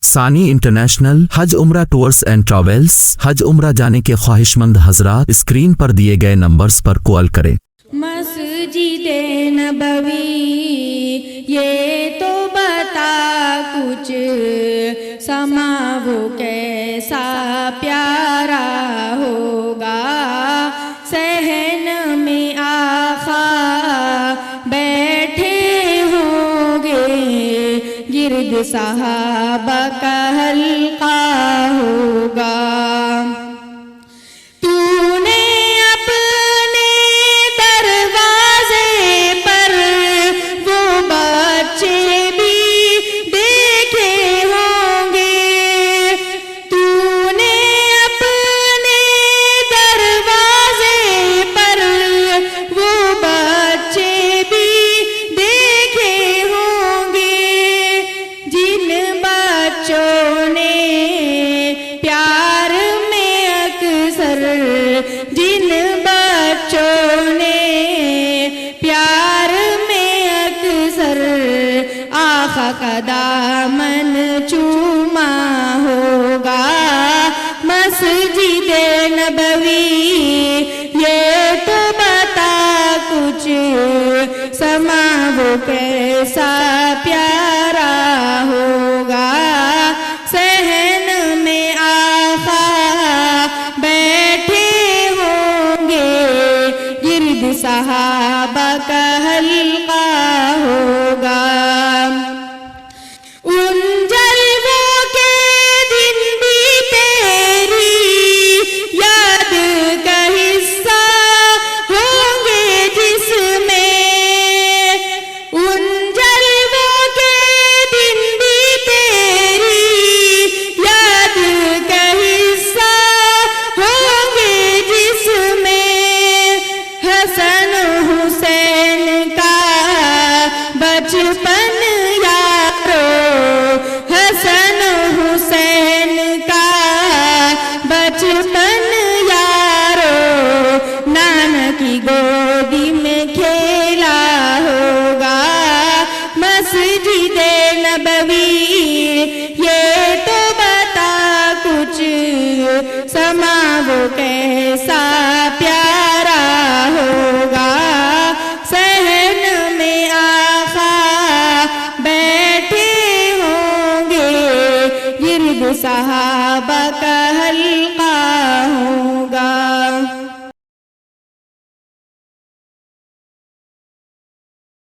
ثانی انٹرنیشنل حج عمرہ tours and travels. حج عمرہ جانے کے خواہش مند حضرات اسکرین پر دیے گئے نمبرز پر کال کریں۔ مسجد نبوی یہ تو بتا کچھ سما وہ کیسا پیارا ہوگا، صحن میں آقا بیٹھے ہوں گے، گرد صحابہ کا حلقہ ہوگا۔ جن بچوں نے پیار میں اکثر آقا کا دامن چوما ہوگا، مسجد نبوی یہ تو بتا کچھ سما وہ کیسا پیارا ہو۔